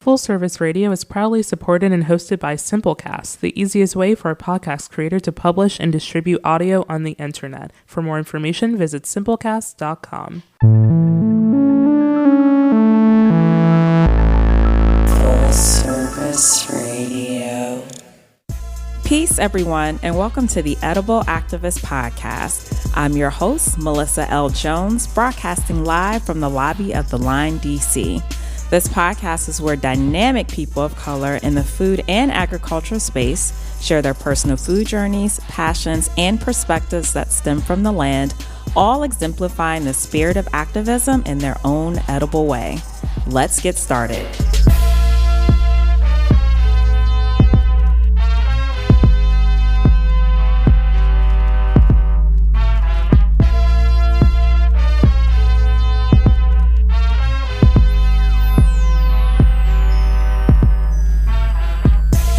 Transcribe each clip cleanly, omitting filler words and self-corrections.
Full Service Radio is proudly supported and hosted by Simplecast, the easiest way for a podcast creator to publish and distribute audio on the internet. For more information, visit simplecast.com. Full Service Radio. Peace, everyone, and welcome to the Edible Activist Podcast. I'm your host, Melissa L. Jones, broadcasting live from the lobby of the Line, D.C. This podcast is where dynamic people of color in the food and agricultural space share their personal food journeys, passions, and perspectives that stem from the land, all exemplifying the spirit of activism in their own edible way. Let's get started.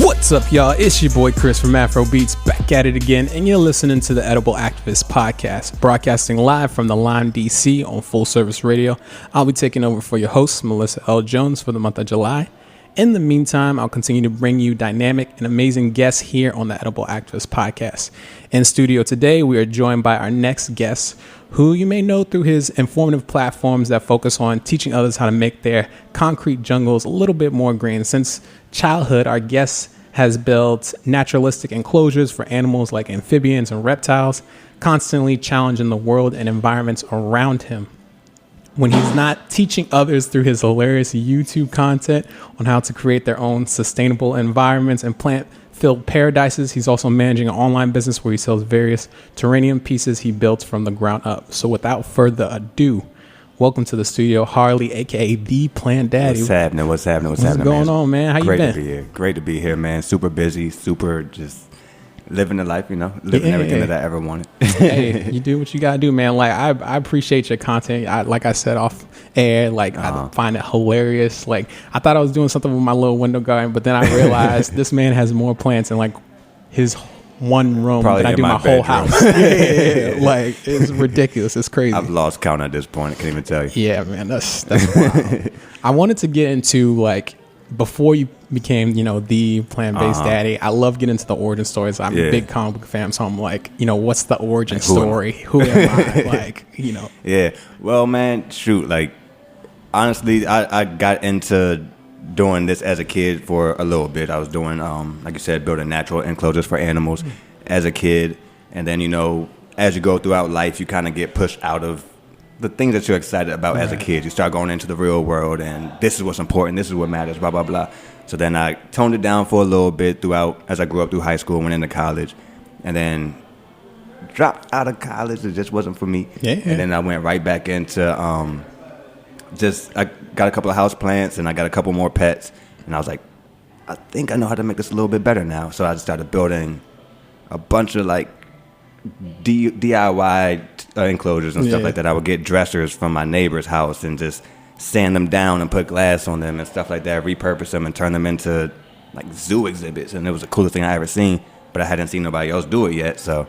What's up, y'all? It's your boy Chris from Afro Beats, back at it again, and you're listening to the Edible Activist Podcast, broadcasting live from the Line, DC on Full Service Radio. I'll be taking over for your host, Melissa L. Jones, for the month of July. In the meantime, I'll continue to bring you dynamic and amazing guests here on the Edible Activist Podcast. In studio today, we are joined by our next guest, who you may know through his informative platforms that focus on teaching others how to make their concrete jungles a little bit more green. Since childhood, our guest has built naturalistic enclosures for animals like amphibians and reptiles, constantly challenging the world and environments around him. When he's not teaching others through his hilarious YouTube content on how to create their own sustainable environments and plant-filled paradises, he's also managing an online business where he sells various terrarium pieces he built from the ground up. So without further ado, welcome to the studio, Harley, a.k.a. the Plant Daddy. What's happening, What's man? going on, man? How you been? Great to be here. Great to be here, man. Super busy, super just living the life, living everything that I ever wanted. Hey, you do what you gotta do, man. Like, I appreciate your content. Like I said off air, I find it hilarious. Like, I thought I was doing something with my little window garden, but then I realized this man has more plants in his one room Probably than I do my whole house. Like, it's ridiculous. It's crazy. I've lost count at this point. I can't even tell you. Yeah, man, that's wild. I wanted to get into before you became, the plant-based daddy. I love getting into the origin stories. I'm a big comic book fan, so I'm like, what's the origin story? Who am I? Yeah. Well, man, shoot. Honestly, I got into doing this as a kid for a little bit. I was doing, like you said, building natural enclosures for animals as a kid. And then, as you go throughout life, you kind of get pushed out of the things that you're excited about as a kid. You start going into the real world, and this is what's important. This is what matters, blah, blah, blah. So then I toned it down for a little bit as I grew up through high school, went into college, and then dropped out of college. It just wasn't for me. Yeah. And then I went right back into I got a couple of house plants, and I got a couple more pets, and I was like, I think I know how to make this a little bit better now. So I just started building a bunch of DIY enclosures and stuff like that. I would get dressers from my neighbor's house and just sand them down and put glass on them and stuff like that, repurpose them and turn them into zoo exhibits. And it was the coolest thing I ever seen, but I hadn't seen nobody else do it yet. So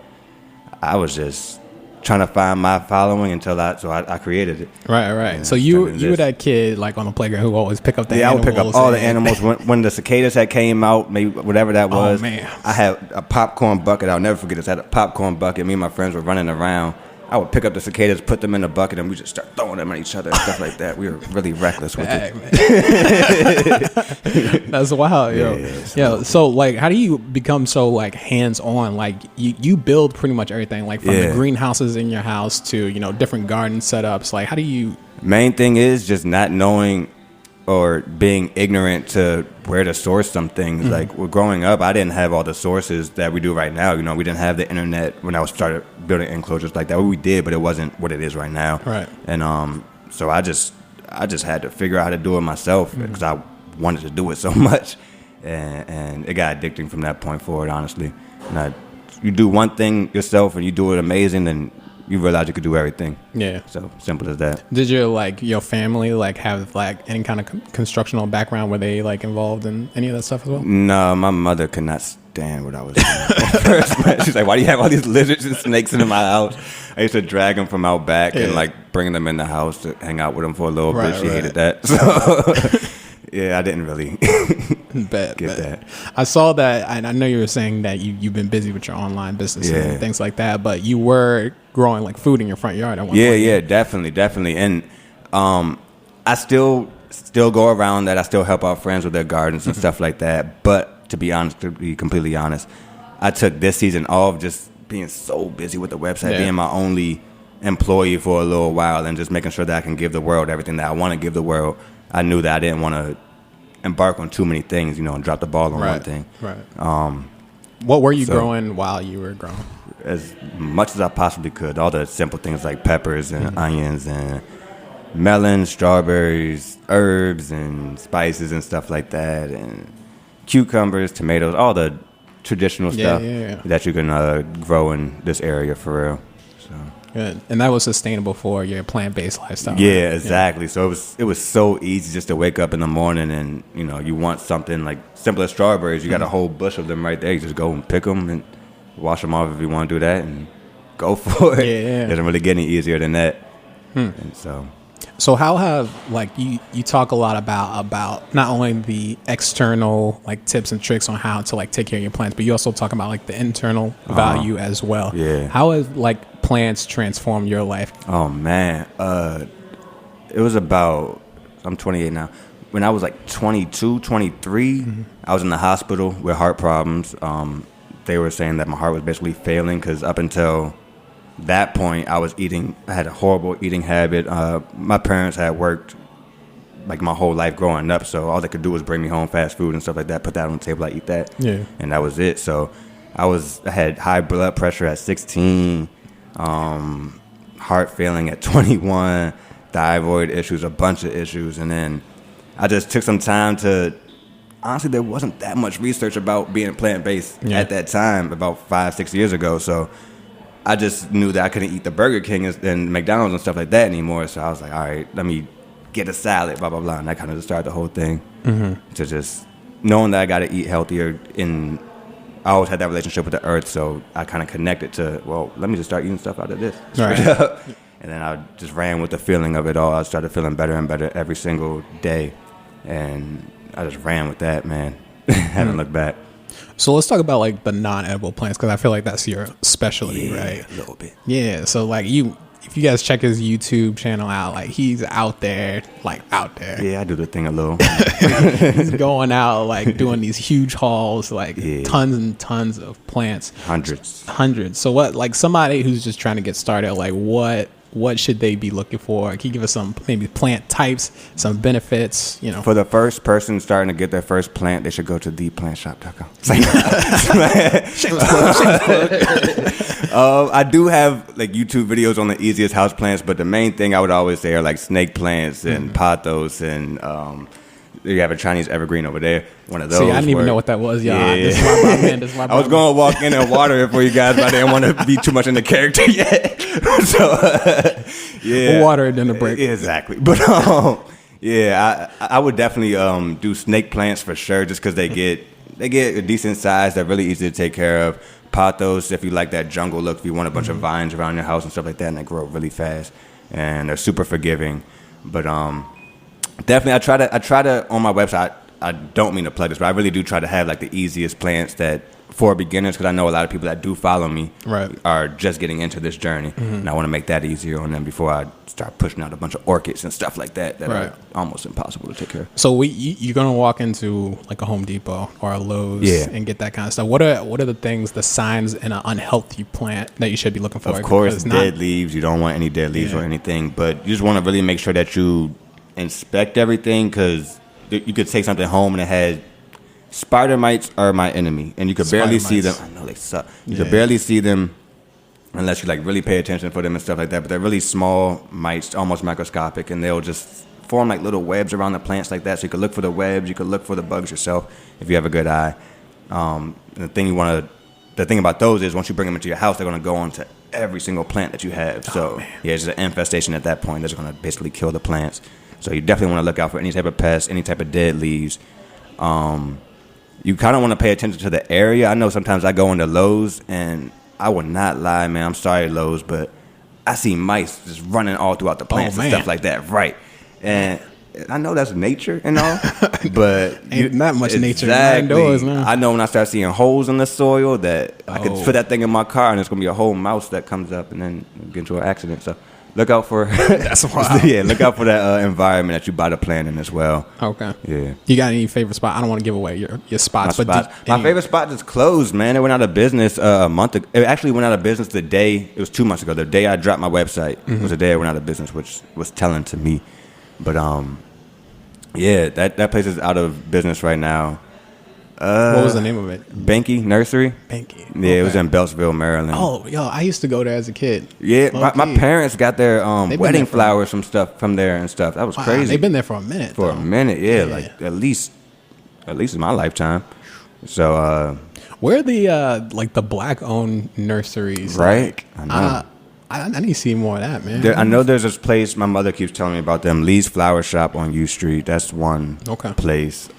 I was just trying to find my following until I created it. Right. So you were that kid on the playground who always pick up the animals. Yeah, I would pick up all the animals. When the cicadas had came out, maybe whatever that was, I had a popcorn bucket. I'll never forget this. I had a popcorn bucket. Me and my friends were running around. I would pick up the cicadas, put them in the bucket, and we just start throwing them at each other and stuff like that. We were really reckless with it. That's wild, yo. Yeah. So, how do you become so hands-on? You build pretty much everything, from the greenhouses in your house to different garden setups. How do you? Main thing is just not knowing or being ignorant to where to source some things. We're growing up, I didn't have all the sources that we do right now. We didn't have the internet when I started building enclosures like that. Well, we did, but it wasn't what it is right now. Right. And so I just had to figure out how to do it myself because I wanted to do it so much, and it got addicting from that point forward. Honestly, you do one thing yourself and you do it amazing, then you realize you could do everything. Yeah. So simple as that. Did your family have any kind of constructional background? Were they involved in any of that stuff as well? No, my mother could not stand what I was doing at first. She's like, why do you have all these lizards and snakes in my house? I used to drag them from out back and bring them in the house to hang out with them for a little bit. She hated that. So Yeah, I didn't really Bet. get that. I saw that, and I know you were saying that you've been busy with your online business and things like that, but you were growing like food in your front yard at one point. Yeah, definitely. And I still go around that. I still help out friends with their gardens and stuff like that. But to be completely honest, I took this season off just being so busy with the website, being my only employee for a little while, and just making sure that I can give the world everything that I want to give the world. I knew that I didn't want to embark on too many things, and drop the ball on one thing. Right. What were you growing while you were growing? As much as I possibly could. All the simple things like peppers and onions and melons, strawberries, herbs and spices and stuff like that, and cucumbers, tomatoes, all the traditional stuff that you can grow in this area for real. So. Good. And that was sustainable for your plant-based lifestyle. Yeah, right? exactly. So it was so easy just to wake up in the morning and, you want something like simple as strawberries. You got a whole bush of them right there. You just go and pick them and wash them off if you want to do that and go for it. Yeah. It doesn't really get any easier than that. And So how have you talk a lot about not only the external like tips and tricks on how to like take care of your plants, but you also talk about like the internal value as well. Yeah. How has like plants transformed your life? Oh man, it was about, I'm 28 now. When I was like 22, 23, I was in the hospital with heart problems. They were saying that my heart was basically failing because up until that point, I had a horrible eating habit. My parents had worked like my whole life growing up, so all they could do was bring me home fast food and stuff like that, put that on the table, I eat that. Yeah. And that was it. So I had high blood pressure at 16, heart failing at 21, thyroid issues, a bunch of issues. And then I just took some time to, honestly, there wasn't that much research about being plant-based at that time, about 5-6 years ago. So I just knew that I couldn't eat the Burger King and McDonald's and stuff like that anymore. So I was like, all right, let me get a salad, blah, blah, blah. And that kind of just started the whole thing to just knowing that I got to eat healthier. I always had that relationship with the earth, so I kind of connected to, well, let me just start eating stuff out of this. Right. And then I just ran with the feeling of it all. I started feeling better and better every single day. And I just ran with that, man. Haven't looked back. So let's talk about like the non-edible plants, because I feel like that's your specialty, right? A little bit. Yeah. So like if you guys check his YouTube channel out, like he's out there. Yeah, I do the thing a little. He's going out like doing these huge hauls, like tons and tons of plants. Hundreds. So what, like somebody who's just trying to get started, like what should they be looking for? Can you give us some maybe plant types, some benefits, For the first person starting to get their first plant, they should go to theplantshop.com. I do have like YouTube videos on the easiest house plants, but the main thing I would always say are like snake plants and pothos and you have a Chinese evergreen over there. One of those. See, I didn't even know what that was, y'all. Yeah. This is my brother, this is my brother. I was going to walk in and water it for you guys, but I didn't want to be too much in the character yet. So, We'll water it in the break. Exactly. But, I would definitely do snake plants for sure, just because they get a decent size. They're really easy to take care of. Pothos, if you like that jungle look, if you want a bunch of vines around your house and stuff like that, and they grow really fast. And they're super forgiving. But, definitely, I try to on my website. I don't mean to plug this, but I really do try to have like the easiest plants that for beginners, because I know a lot of people that do follow me are just getting into this journey, and I want to make that easier on them before I start pushing out a bunch of orchids and stuff like that are almost impossible to take care of. So you're gonna walk into like a Home Depot or a Lowe's and get that kind of stuff. What are the things, the signs in an unhealthy plant that you should be looking for? Of course, dead leaves. You don't want any dead leaves or anything, but you just want to really make sure that you inspect everything, because you could take something home and it has spider mites are my enemy, and you could barely see them. I know they suck. You could barely see them unless you like really pay attention for them and stuff like that. But they're really small mites, almost microscopic, and they'll just form like little webs around the plants like that. So you could look for the webs, you could look for the bugs yourself if you have a good eye. The thing about those is once you bring them into your house, they're going to go onto every single plant that you have. So it's just an infestation at that point that's going to basically kill the plants. So you definitely want to look out for any type of pests, any type of dead leaves. You kind of want to pay attention to the area. I know sometimes I go into Lowe's, and I would not lie, man. I'm sorry, Lowe's, but I see mice just running all throughout the plants and stuff like that. Right. And I know that's nature and all, but Ain't not much nature exactly. indoors, man. I know when I start seeing holes in the soil that I can put that thing in my car and it's gonna be a whole mouse that comes up and then get into an accident. So look out for That's wild. yeah, look out for that environment that you buy the plant in as well. Okay. Yeah. You got any favorite spot? I don't want to give away your spots, My favorite spot is closed, man. It went out of business a month ago. It actually went out of business the day, it was 2 months ago. The day I dropped my website was the day it went out of business, which was telling to me. But yeah, that place is out of business right now. What was the name of it? Binky Nursery. Binky. Yeah, it was in Beltsville, Maryland. Oh, yo, I used to go there as a kid. Yeah, my parents got their wedding there flowers from there and stuff. That was crazy. They've been there for a minute. For a minute, yeah, like at least in my lifetime. So where are the like the black owned nurseries? right? Like, I know. I need to see more of that, man. I know there's this place my mother keeps telling me about them. Lee's Flower Shop on U Street. That's one place.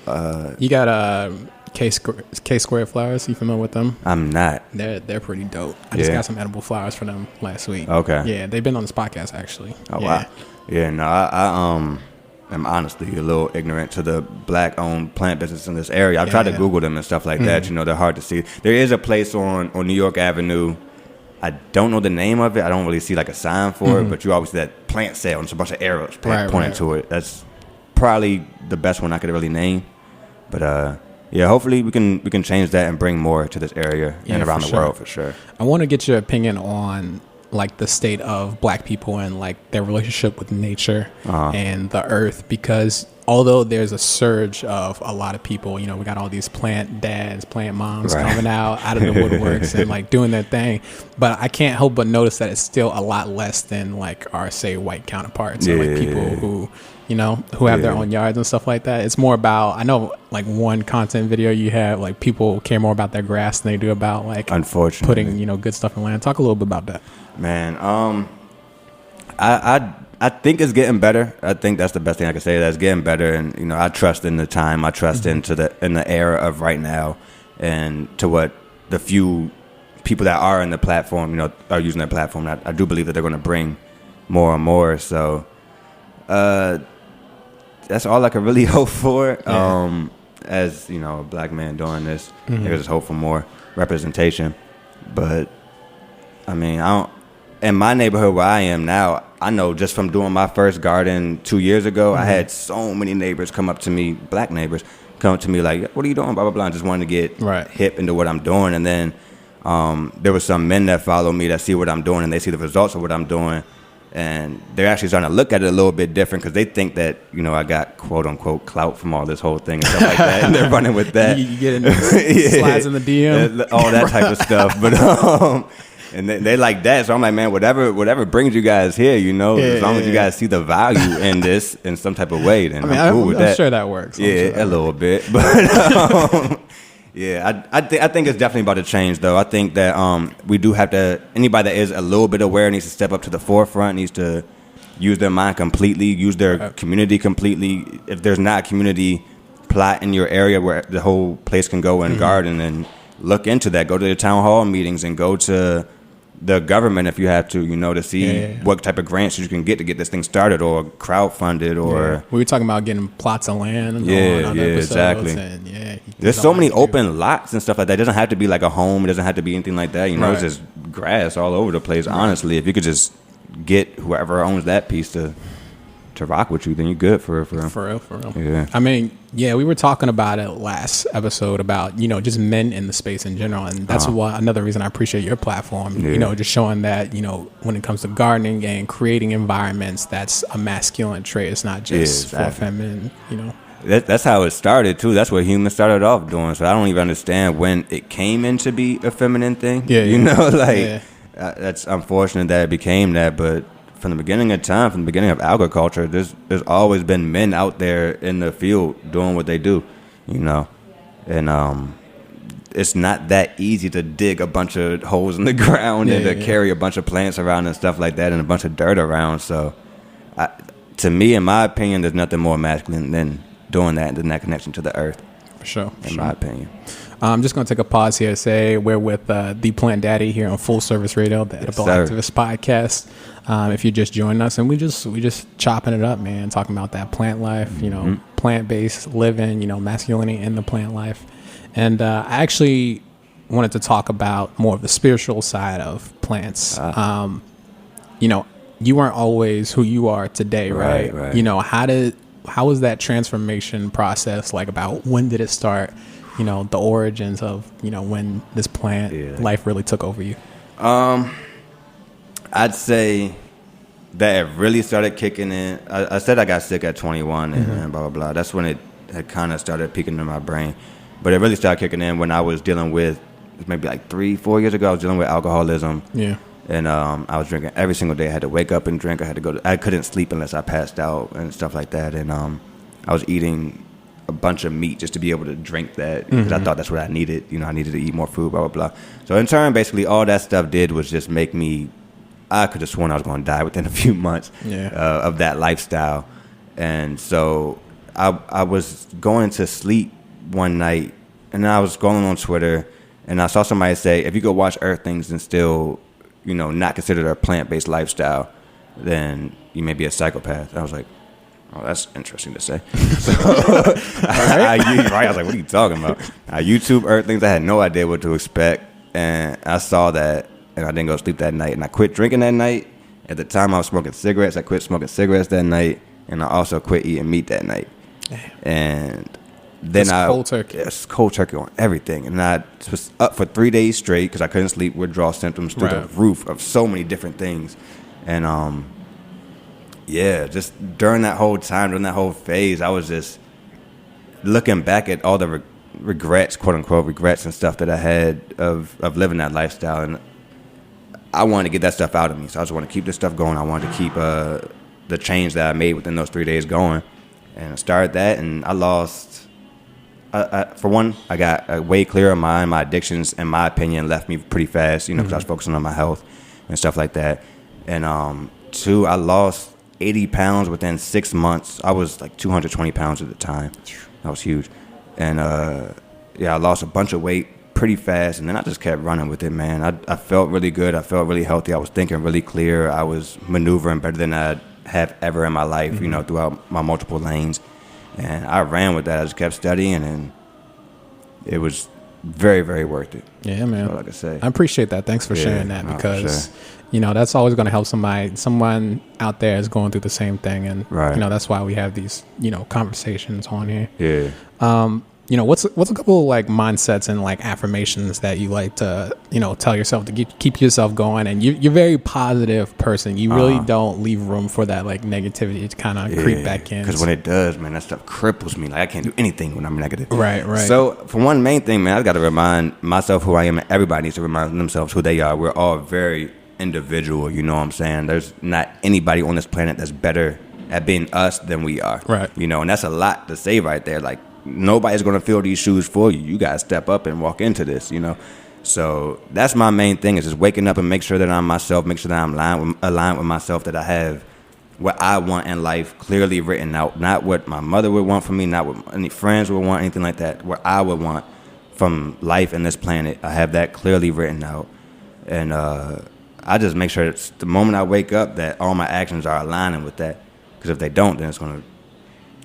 You got K Square Flowers. You familiar with them? I'm not. They're pretty dope. I just got some edible flowers for them last week. Okay. Yeah, they've been on this podcast actually. Oh wow. Yeah, no, I am honestly a little ignorant to the black-owned plant business in this area. I've tried to Google them and stuff like that. You know, they're hard to see. There is a place on New York Avenue. I don't know the name of it. I don't really see like a sign for it, but you always see that plant sale and it's a bunch of arrows pointing to it. That's probably the best one I could really name. But yeah, hopefully we can change that and bring more to this area and around the world for sure. I want to get your opinion on like the state of black people and like their relationship with nature and the earth, because although there's a surge of a lot of people, you know, we got all these plant dads, plant moms coming out of the woodworks and like doing their thing, but I can't help but notice that it's still a lot less than like our, say, white counterparts or like people who, you know, who have their own yards and stuff like that. It's more about, I know like one content video you have, like people care more about their grass than they do about like unfortunately putting, you know, good stuff in land. Talk a little bit about that. Man, I think it's getting better. I think that's the best thing I can say. That's getting better, and you know, I trust in the time. I trust in the era of right now, and to what the few people that are in the platform, you know, are using their platform. I do believe that they're going to bring more and more. So, that's all I can really hope for. As you know, a black man doing this, I can just hope for more representation. But I mean, in my neighborhood where I am now, I know just from doing my first garden 2 years ago, I had so many neighbors come up to me, black neighbors, come up to me like, what are you doing, blah, blah, blah, and just wanted to get hip into what I'm doing. And then there were some men that follow me that see what I'm doing and they see the results of what I'm doing. And they're actually starting to look at it a little bit different because they think that, you know, I got quote unquote clout from all this whole thing and stuff like that. And they're running with that. You get in slides in the DM. All that type of stuff. But and they like that. So I'm like, man, whatever brings you guys here, you know, as long as you guys see the value in this in some type of way, then I'm cool with that. I'm sure that works. A little bit. But yeah, I think it's definitely about to change, though. I think that we do have to, anybody that is a little bit aware needs to step up to the forefront, needs to use their mind completely, use their community completely. If there's not a community plot in your area where the whole place can go and garden, and look into that. Go to the town hall meetings and go to the government if you have to, you know, to see what type of grants you can get to get this thing started, or crowdfunded, or we were talking about getting plots of land and exactly. And, there's so many open lots and stuff like that. It doesn't have to be like a home, it doesn't have to be anything like that, you know. It's just grass all over the place. Honestly, if you could just get whoever owns that piece to rock with you, then you're good for real. For real. Yeah. I mean, we were talking about it last episode about, you know, just men in the space in general. And that's another reason I appreciate your platform, you know, just showing that, you know, when it comes to gardening and creating environments, that's a masculine trait. It's not just for feminine, you know. That's how it started, too. That's what humans started off doing. So I don't even understand when it came in to be a feminine thing. You know, like, that's unfortunate that it became that, but from the beginning of time, from the beginning of agriculture, there's always been men out there in the field doing what they do, you know. And it's not that easy to dig a bunch of holes in the ground and to carry a bunch of plants around and stuff like that and a bunch of dirt around. So to me, in my opinion, there's nothing more masculine than doing that and that connection to the earth. For sure. In my opinion. I'm just going to take a pause here to say we're with the Plant Daddy here on Full Service Radio, the Edible Activist Podcast. If you're just joining us, and we just chopping it up, man, talking about that plant life, you know, plant-based living, you know, masculinity in the plant life. And I actually wanted to talk about more of the spiritual side of plants. You know, you weren't always who you are today, right? Right. You know, how was that transformation process like? About when did it start? You know, the origins of, you know, when this plant life really took over you. I'd say that it really started kicking in. I said I got sick at 21 and blah, blah, blah. That's when it had kind of started peeking in my brain. But it really started kicking in when I was dealing with, maybe like 3-4 years ago, I was dealing with alcoholism. Yeah. And I was drinking every single day. I had to wake up and drink. I couldn't sleep unless I passed out and stuff like that. And I was eating a bunch of meat just to be able to drink that because I thought that's what I needed. You know, I needed to eat more food, blah, blah, blah. So in turn, basically, all that stuff did was just make me, I could have sworn I was going to die within a few months of that lifestyle. And so I was going to sleep one night, and I was scrolling on Twitter, and I saw somebody say, if you go watch Earth Things and still, you know, not consider it a plant-based lifestyle, then you may be a psychopath. I was like, oh, that's interesting to say. So I was like, what are you talking about? I YouTube Earth Things. I had no idea what to expect, and I saw that, and I didn't go to sleep that night, and I quit drinking that night. At the time, I was smoking cigarettes. I quit smoking cigarettes that night, and I also quit eating meat that night. And then cold turkey. It's cold turkey on everything. And I was up for 3 days straight because I couldn't sleep, withdrawal symptoms through the roof of so many different things. And just during that whole time, during that whole phase, I was just looking back at all the regrets, quote unquote regrets and stuff that I had of living that lifestyle. And I wanted to get that stuff out of me. So I just wanted to keep this stuff going. I wanted to keep the change that I made within those 3 days going. And I started that, and I lost. For one, I got a way clearer mind. My addictions, in my opinion, left me pretty fast, you know, because I was focusing on my health and stuff like that. And two, I lost 80 pounds within 6 months. I was like 220 pounds at the time. That was huge. And I lost a bunch of weight pretty fast, and then I just kept running with it, man. I felt really good. I felt really healthy. I was thinking really clear. I was maneuvering better than I have ever in my life, you know, throughout my multiple lanes. And I ran with that. I just kept studying, and it was very, very worth it. Yeah, man. That's all I can say. I appreciate that. Thanks for sharing that, because, you know, that's always going to help someone out there is going through the same thing. And, you know, that's why we have these, you know, conversations on here. Yeah. You know, what's a couple like mindsets and like affirmations that you like to, you know, tell yourself to keep yourself going? And you're a very positive person. You really don't leave room for that like negativity to kind of creep back in. Because when it does, man, that stuff cripples me. Like I can't do anything when I'm negative. Right. So for one main thing, man, I got to remind myself who I am, and everybody needs to remind themselves who they are. We're all very individual. You know what I'm saying? There's not anybody on this planet that's better at being us than we are. Right. You know, and that's a lot to say right there. Like, nobody's going to fill these shoes for you. You got to step up and walk into this, you know. So that's my main thing, is just waking up and make sure that I'm myself, make sure that I'm aligned with myself, that I have what I want in life clearly written out, not what my mother would want from me, not what any friends would want, anything like that, what I would want from life in this planet. I have that clearly written out. And I just make sure that the moment I wake up that all my actions are aligning with that. Because if they don't, then it's going to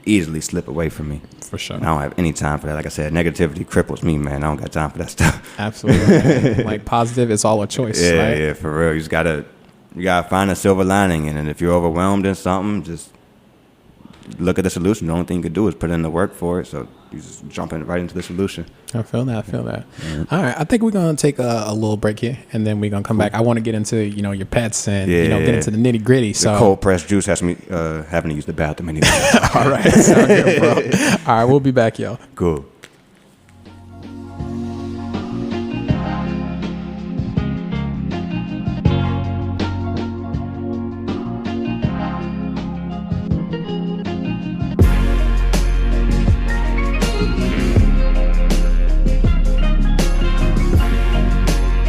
easily slip away from me. For sure. And I don't have any time for that. Like I said, negativity cripples me, man. I don't got time for that stuff. Absolutely. Like positive, it's all a choice. Right? Yeah, for real. You gotta find a silver lining in it. If you're overwhelmed in something, just look at the solution. The only thing you can do is put in the work for it. So you just jump right into the solution. I feel that. Mm-hmm. All right. I think we're going to take a little break here, and then we're going to come back. I want to get into, you know, your pets and, you know, get into the nitty gritty. The cold pressed juice has me having to use the bathroom anyway. All right. Sound good, bro. All right. We'll be back, y'all. Cool.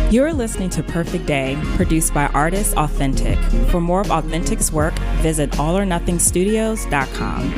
You're listening to Perfect Day, produced by Artist Authentic. For more of Authentic's work, visit allornothingstudios.com.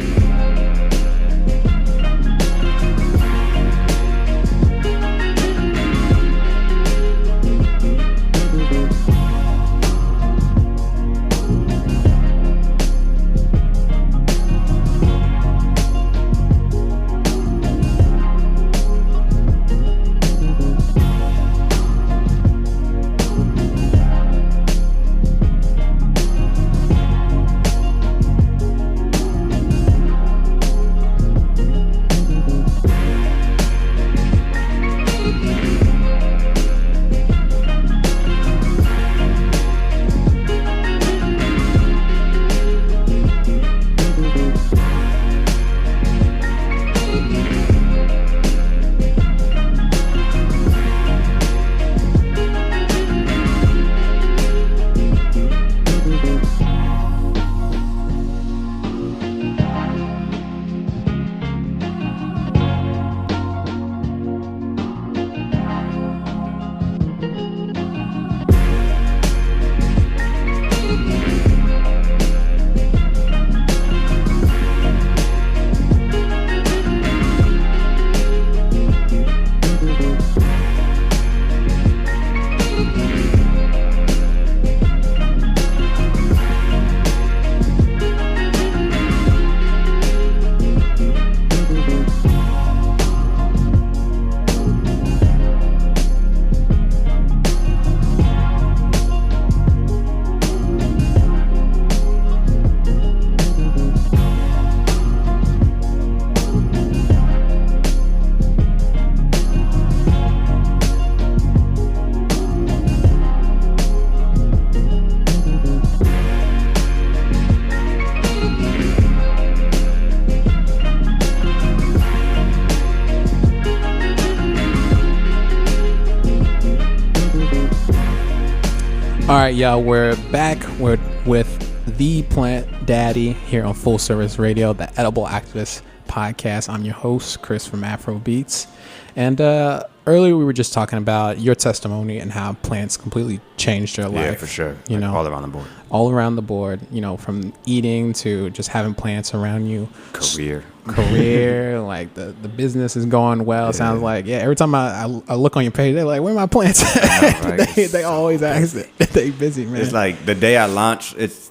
All right, y'all, we're back. We're with the Plant Daddy here on Full Service Radio, the Edible Activist Podcast. I'm your host, Chris from Afro Beats. And earlier we were just talking about your testimony and how plants completely changed your life. Yeah, for sure. You know, all around the board. All around the board, you know, from eating to just having plants around you. Career, like the business is going well. Yeah. Sounds like, yeah, every time I look on your page, they're like, where are my plants? Know, right? they always ask it. They busy, man. It's like the day I launch, it's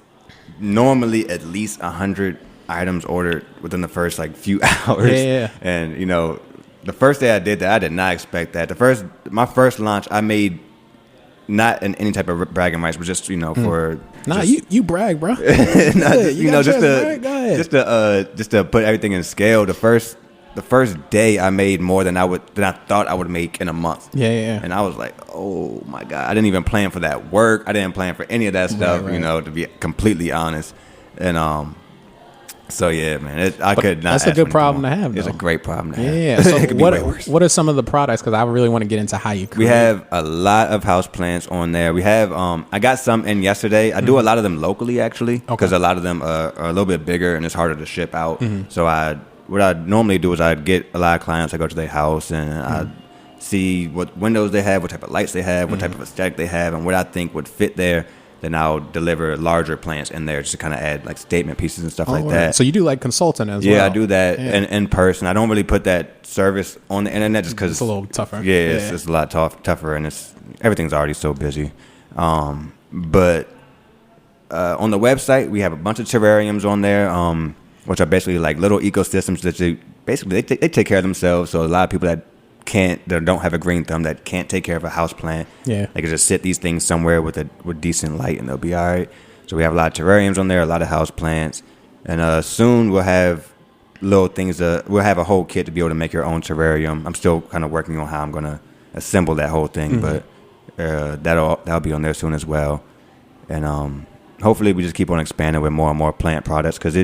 normally at least 100 items ordered within the first like few hours. Yeah. And, you know, the first day I did that, I did not expect that. My first launch, I made not in any type of bragging rights, but just, you know, for you brag, bro. just to put everything in scale. The first day I made more than I thought I would make in a month. Yeah. And I was like, oh my God, I didn't even plan for that work. I didn't plan for any of that stuff. Right. You know, to be completely honest. And so yeah, man, I could not. That's a good problem to have. It's a great problem to have. Yeah. So what are some of the products? Because I really want to get into how you create. We have a lot of house plants on there. We have I got some in yesterday. I do a lot of them locally actually, because a lot of them are a little bit bigger and it's harder to ship out. So what I normally do is I get a lot of clients. I go to their house and I see what windows they have, what type of lights they have, what type of aesthetic they have, and what I think would fit there. Then I'll deliver larger plants in there just to kind of add like statement pieces and stuff like that. So you do like consulting as well? Yeah, I do that in person. I don't really put that service on the internet just because it's a little tougher. Yeah, it's a lot tougher, and everything's already so busy. But on the website, we have a bunch of terrariums on there, which are basically like little ecosystems that they take care of themselves. So a lot of people that don't have a green thumb, that can't take care of a house plant. Yeah, they can just sit these things somewhere with decent light and they'll be all right. So we have a lot of terrariums on there, a lot of house plants, and soon we'll have little things. We'll have a whole kit to be able to make your own terrarium. I'm still kind of working on how I'm gonna assemble that whole thing, but that'll be on there soon as well. And hopefully we just keep on expanding with more and more plant products, because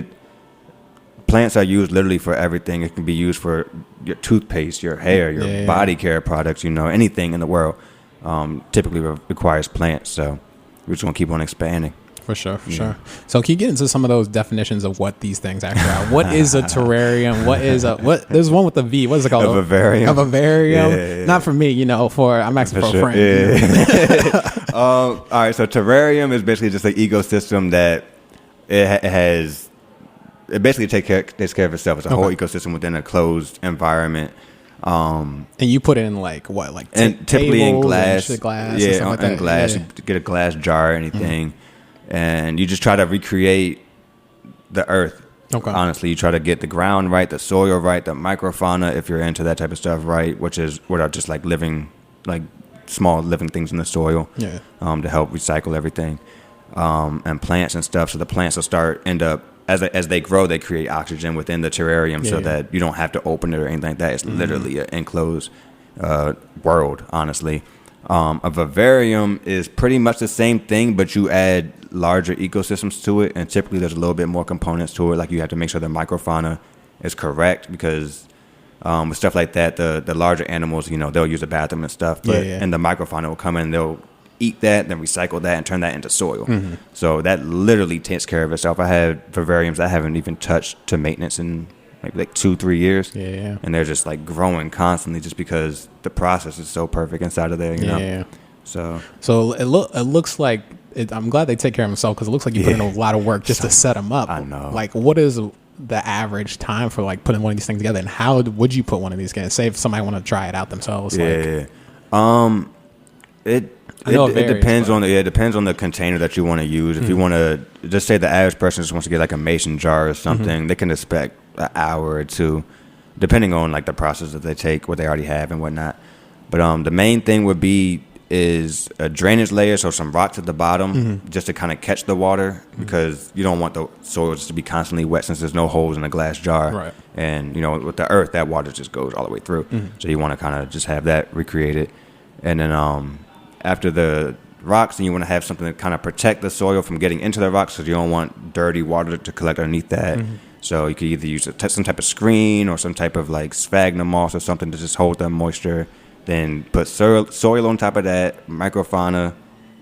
plants are used literally for everything. It can be used for your toothpaste, your hair, your body care products, you know, anything in the world typically requires plants. So we're just going to keep on expanding. For sure. So can you get into some of those definitions of what these things actually are? What is a terrarium? There's one with a V. What is it called? A vivarium. A vivarium. Yeah. Not for me, you know, I'm asking for a friend. Yeah. All right. So terrarium is basically just an ecosystem that it basically takes care of itself. It's a whole ecosystem within a closed environment. And you put it in like typically in glass. In glass. You get a glass jar or anything, and you just try to recreate the earth. Okay. Honestly, you try to get the ground right, the soil right, the microfauna, if you're into that type of stuff, right, what are just like living, like small living things in the soil. Yeah. To help recycle everything, and plants and stuff. So the plants will end up. As they grow, they create oxygen within the terrarium, so that you don't have to open it or anything like that. It's literally an enclosed world, honestly. A vivarium is pretty much the same thing, but you add larger ecosystems to it, and typically there's a little bit more components to it. Like you have to make sure the microfauna is correct, because with stuff like that, the larger animals, you know, they'll use the bathroom and stuff, and the microfauna will come in and they'll eat that, then recycle that and turn that into soil. So that literally takes care of itself. I have vivariums I haven't even touched to maintenance in maybe like 2-3 years. Yeah. And they're just like growing constantly just because the process is so perfect inside of there, you know? Yeah. So it looks like I'm glad they take care of themselves, because it looks like you put in a lot of work just to set them up. I know. Like, what is the average time for like putting one of these things together, and how would you put one of these together? Say if somebody want to try it out themselves. It depends on the container that you want to use. If you want to, just say the average person just wants to get like a mason jar or something, they can expect an hour or two, depending on like the process that they take, what they already have and whatnot. But the main thing would be is a drainage layer, so some rocks at the bottom, just to kind of catch the water, because you don't want the soil just to be constantly wet, since there's no holes in a glass jar. Right. And you know, with the earth, that water just goes all the way through. So you want to kind of just have that recreated, and then after the rocks, and you want to have something to kind of protect the soil from getting into the rocks, because you don't want dirty water to collect underneath that. So you could either use some type of screen or some type of like sphagnum moss or something to just hold the moisture. Then put soil on top of that, microfauna,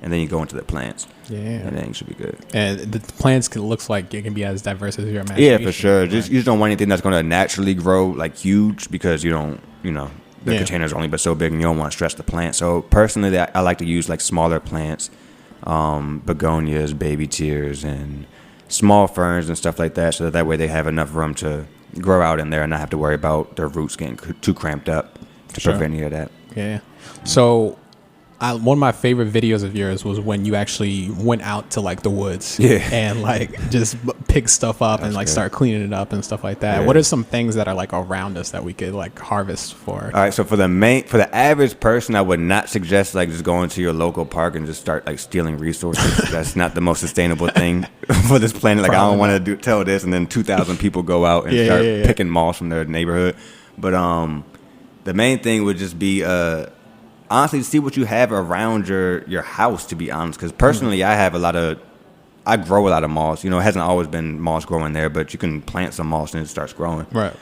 and then you go into the plants. Yeah. And then it should be good. And the plants looks like it can be as diverse as your Yeah, imagination. for sure. Right. You just don't want anything that's going to naturally grow like huge, because you don't, the Yeah. containers are only but so big, and you don't want to stress the plant. So personally, I like to use like smaller plants, begonias, baby tears, and small ferns and stuff like that, so that way they have enough room to grow out in there and not have to worry about their roots getting too cramped up to Sure. prevent any of that. Yeah. So, one of my favorite videos of yours was when you actually went out to like the woods, and like just pick stuff up and like start cleaning it up and stuff like that. Yeah. What are some things that are like around us that we could like harvest for? All right, so for the average person, I would not suggest like just going to your local park and just start like stealing resources. That's not the most sustainable thing for this planet. Like, I don't want to tell this, and then 2,000 people go out and start picking moss from their neighborhood. But the main thing would just be honestly, see what you have around your house, to be honest. Because personally, I grow a lot of moss. It hasn't always been moss growing there, but you can plant some moss and it starts growing. Right.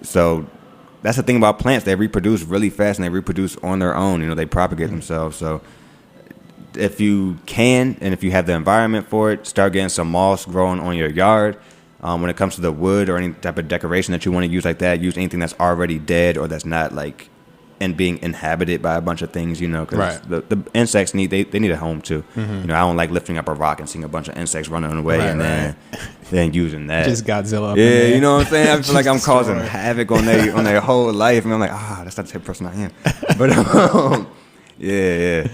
So that's the thing about plants. They reproduce really fast, and they reproduce on their own. They propagate themselves. So if you can, and if you have the environment for it, start getting some moss growing on your yard. When it comes to the wood or any type of decoration that you want to use like that, use anything that's already dead or that's not like and being inhabited by a bunch of things, because the insects need a home too. I don't like lifting up a rock and seeing a bunch of insects running away then using that. Just Godzilla. Up yeah, in there. you know what I'm saying? I feel like I'm causing havoc on their whole life, and I'm like, that's not the type of person I am. But yeah.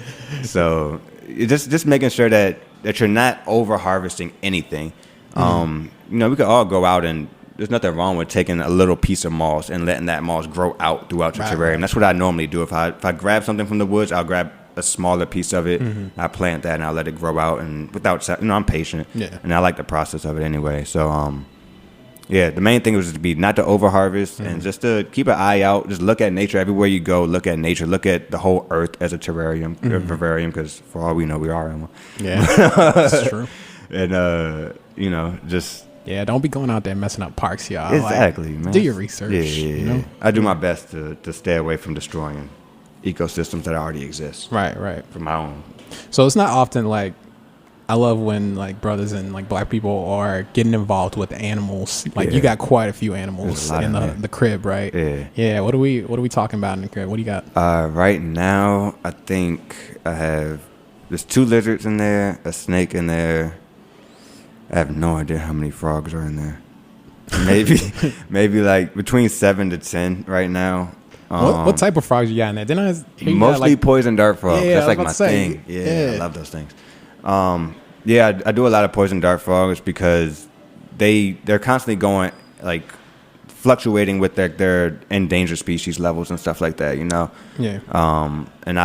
So just making sure that you're not over harvesting anything. We could all go out, and there's nothing wrong with taking a little piece of moss and letting that moss grow out throughout your terrarium. That's what I normally do. If I grab something from the woods, I'll grab a smaller piece of it. I plant that, and I'll let it grow out. And without, I'm patient. Yeah. And I like the process of it anyway. So, the main thing was to be not to over harvest and just to keep an eye out. Just look at nature everywhere you go. Look at nature. Look at the whole earth as a terrarium, a vivarium, because for all we know, we are in one. Yeah, that's true. And just. Yeah, don't be going out there messing up parks, y'all. Exactly, man. Do your research. Yeah. I do my best to stay away from destroying ecosystems that already exist. Right. For my own. So it's not often like, I love when like brothers and like black people are getting involved with animals. Like you got quite a few animals in the crib, right? Yeah. Yeah. What are we talking about in the crib? What do you got? Right now, I think there's 2 lizards in there, a snake in there. I have no idea how many frogs are in there. Maybe like between 7 to 10 right now. What type of frogs you got in there? Didn't I hear you Mostly got, like, poison dart frogs. Yeah, That's like I my was about to say, thing. Yeah, I love those things. I do a lot of poison dart frogs because they're constantly going like fluctuating with their endangered species levels and stuff like that. Yeah. And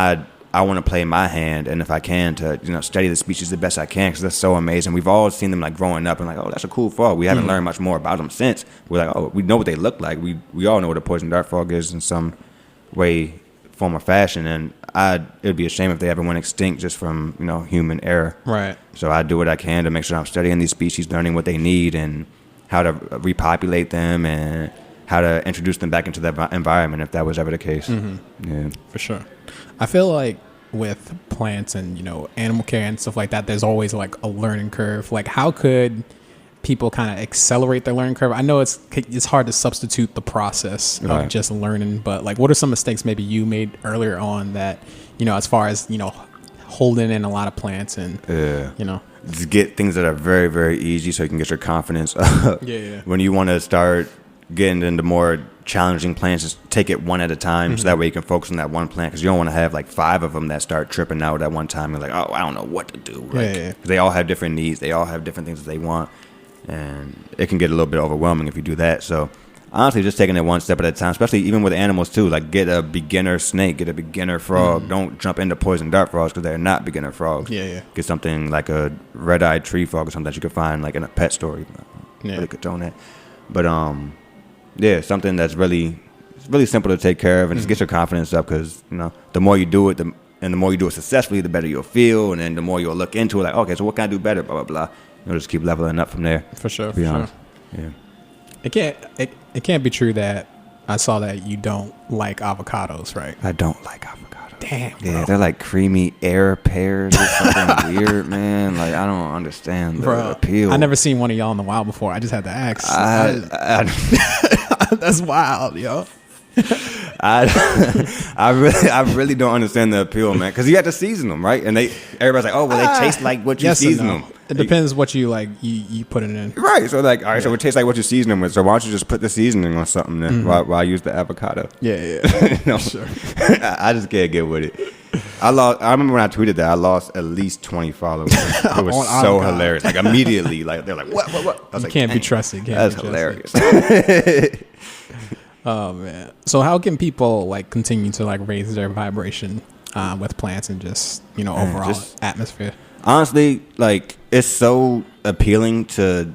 I want to play my hand, and if I can, to study the species the best I can, because that's so amazing. We've all seen them like growing up and like, oh, that's a cool frog. We haven't learned much more about them since. We're like, oh, we know what they look like. We all know what a poison dart frog is in some way, form, or fashion, and it'd be a shame if they ever went extinct just from human error. Right. So I do what I can to make sure I'm studying these species, learning what they need and how to repopulate them and how to introduce them back into the environment if that was ever the case. Yeah, for sure. I feel like with plants and animal care and stuff like that, there's always like a learning curve. Like, how could people kind of accelerate their learning curve? I know it's hard to substitute the process of just learning, but like, what are some mistakes maybe you made earlier on that as far as holding in a lot of plants and just get things that are very, very easy so you can get your confidence up. Yeah. When you want to start getting into more challenging plants, just take it one at a time, so that way you can focus on that one plant, because you don't want to have like 5 of them that start tripping out at one time. You're like, oh, I don't know what to do. Like, they all have different needs. They all have different things that they want, and it can get a little bit overwhelming if you do that. So honestly, just taking it one step at a time, especially even with animals too. Like, get a beginner snake, get a beginner frog. Don't jump into poison dart frogs, because they're not beginner frogs. Get something like a red-eyed tree frog or something that you could find like in a pet store. Really could tone that. But something that's really simple to take care of, and just get your confidence up, because the more you do it, the more you do it successfully, the better you'll feel, and then the more you'll look into it, like, okay, so what can I do better, blah blah blah. You'll just keep leveling up from there. For sure. To be honest. Yeah. It can't be true that I saw that you don't like avocados, right? I don't like avocados. damn, bro. Yeah, they're like creamy air pears or something weird, man. Like, I don't understand the appeal. I never seen one of y'all in the wild before. I just had to ask. That's wild, yo. I really don't understand the appeal, man. Because you have to season them, right? And everybody's like, oh, well, they taste like what you season them. It depends what you like. You put it in, right? So like, all right, so it tastes like what you season them with. So why don't you just put the seasoning on something then? While I use the avocado? Yeah. Sure. I just can't get with it. I remember when I tweeted that I lost at least 20 followers. It was so hilarious. Like immediately, like they're like, what? I was like, can't be trusted. That's hilarious. Oh man! So how can people like continue to like raise their vibration with plants and just overall atmosphere? Honestly, like it's so appealing to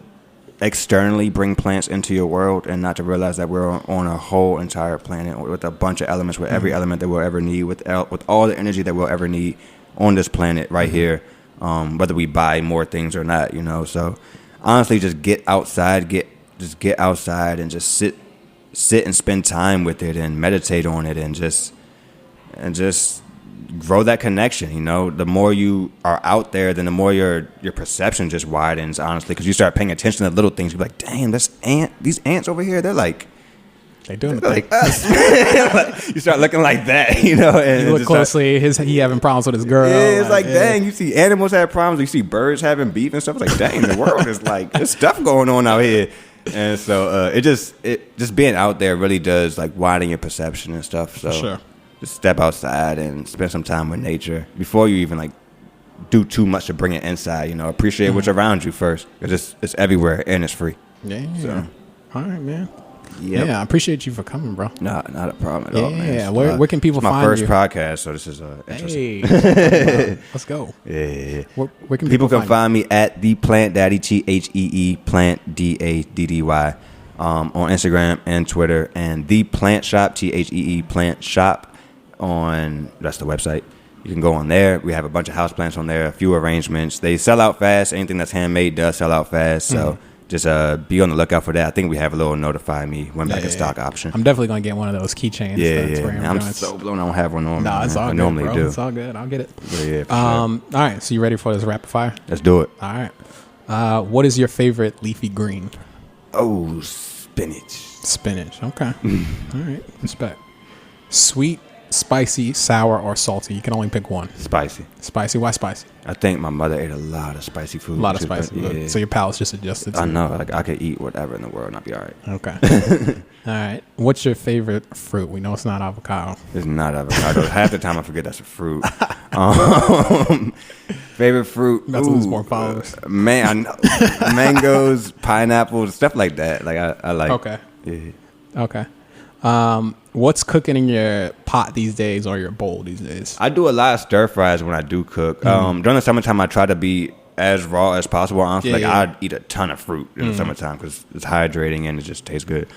externally bring plants into your world and not to realize that we're on a whole entire planet with a bunch of elements, with every element that we'll ever need, with all the energy that we'll ever need on this planet right here, whether we buy more things or not. So honestly, just get outside, get outside and just sit and spend time with it and meditate on it and just grow that connection. The more you are out there, then the more your perception just widens, honestly, because you start paying attention to little things. You're like, damn, these ants over here, they're like, they doing they're like us. Like, you start looking like that, and you look closely. He having problems with his girl. Yeah, it's like dang, you see animals have problems. You see birds having beef and stuff. It's like, dang, the world is like, there's stuff going on out here. And so it just being out there really does like widen your perception and stuff. So sure. Just step outside and spend some time with nature before you even like do too much to bring it inside. Appreciate what's around you first, because it's everywhere and it's free. Yeah. So. All right, man. Yep. Yeah, I appreciate you for coming, bro. No, not a problem at all, man. Yeah, where can people find you? My first podcast, so this is interesting. Hey, let's go. Yeah. Where can people can find me at the Plant Daddy, THEE Plant DADDY on Instagram and Twitter, and the Plant Shop, THEE Plant Shop that's the website. You can go on there. We have a bunch of houseplants on there, a few arrangements. They sell out fast. Anything that's handmade does sell out fast. So just be on the lookout for that. I think we have a little notify me when back in stock option. I'm definitely going to get one of those keychains. Yeah. I'm so blown I don't have one on me. No, it's all I good, normally bro. do. It's all good. I'll get it. But yeah, all right. So you ready for this rapid fire? Let's do it. All right. What is your favorite leafy green? Oh, spinach. Okay. All right. Respect. Sweet, spicy, sour, or salty? You can only pick one. Spicy. Spicy. Why spicy? I think my mother ate a lot of spicy food. A lot of spicy food. Yeah. So your palate's just adjusted. I know. Like I could eat whatever in the world and I'll be all right. Okay. All right. What's your favorite fruit? We know it's not avocado. It's not avocado. Half the time I forget that's a fruit. Favorite fruit? About to lose more followers. Man, I know. Mangoes, pineapples, stuff like that. Like I like. Okay. Yeah. Okay. What's cooking in your pot these days or your bowl these days? I do a lot of stir fries when I do cook. During the summertime, I try to be as raw as possible. Honestly, I'd eat a ton of fruit in the summertime because it's hydrating and it just tastes good.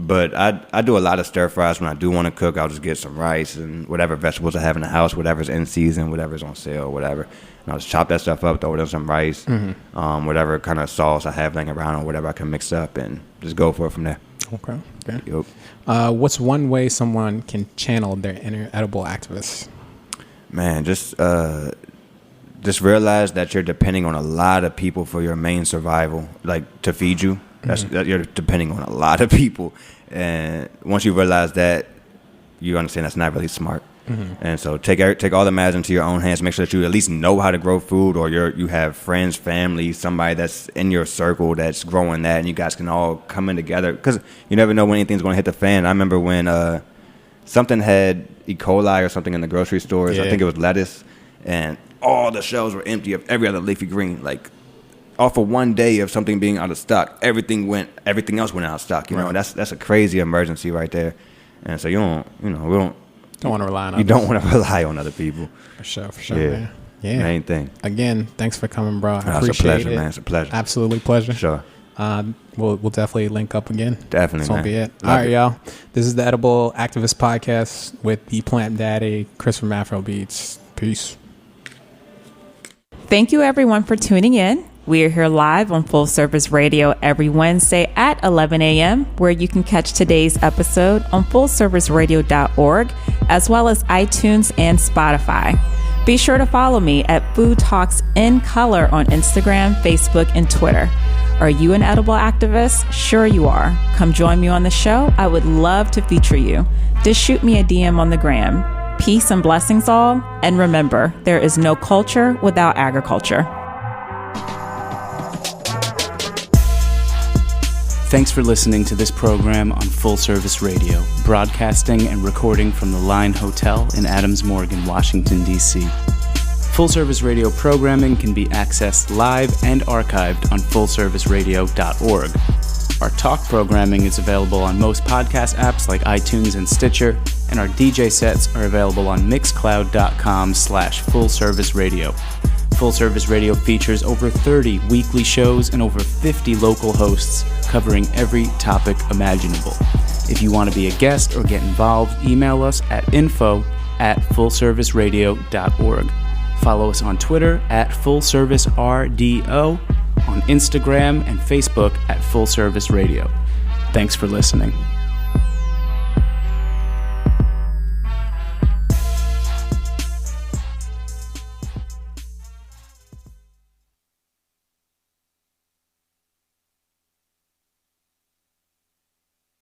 But I do a lot of stir fries when I do want to cook. I'll just get some rice and whatever vegetables I have in the house, whatever's in season, whatever's on sale, whatever. And I'll just chop that stuff up, throw it in some rice, whatever kind of sauce I have laying around or whatever I can mix up and just go for it from there. Okay. Yep. What's one way someone can channel their inner edible activist? Man, just realize that you're depending on a lot of people for your main survival, like to feed you. That you're depending on a lot of people, and once you realize that, you understand that's not really smart. And so take all the matters into your own hands. Make sure that you at least know how to grow food, or you have friends, family, somebody that's in your circle that's growing that, and you guys can all come in together, because you never know when anything's going to hit the fan. I remember when something had E. coli or something in the grocery stores. I think it was lettuce, and all the shelves were empty of every other leafy green. Like off of one day of something being out of stock, everything else went out of stock. You know, that's a crazy emergency right there. And so we don't want to rely on others. You don't want to rely on other people. For sure, man. Yeah. Main thing. Again, thanks for coming, bro. I appreciate it's a pleasure, it. man. It's a pleasure. Absolutely pleasure. Sure. We'll definitely link up again. Definitely, this won't be it. All right, y'all. This is the Edible Activist Podcast with the Plant Daddy, Chris from Afro Beats. Peace. Thank you, everyone, for tuning in. We are here live on Full Service Radio every Wednesday at 11 a.m., where you can catch today's episode on fullserviceradio.org, as well as iTunes and Spotify. Be sure to follow me at Food Talks in Color on Instagram, Facebook, and Twitter. Are you an edible activist? Sure you are. Come join me on the show. I would love to feature you. Just shoot me a DM on the gram. Peace and blessings all. And remember, there is no culture without agriculture. Thanks for listening to this program on Full Service Radio, broadcasting and recording from the Line Hotel in Adams Morgan, Washington, D.C. Full Service Radio programming can be accessed live and archived on fullserviceradio.org. Our talk programming is available on most podcast apps like iTunes and Stitcher, and our DJ sets are available on mixcloud.com/fullserviceradio. Full Service Radio features over 30 weekly shows and over 50 local hosts covering every topic imaginable. If you want to be a guest or get involved, email us at info@fullserviceradio.org. Follow us on Twitter at FullServiceRDO, on Instagram and Facebook at Full Service Radio. Thanks for listening.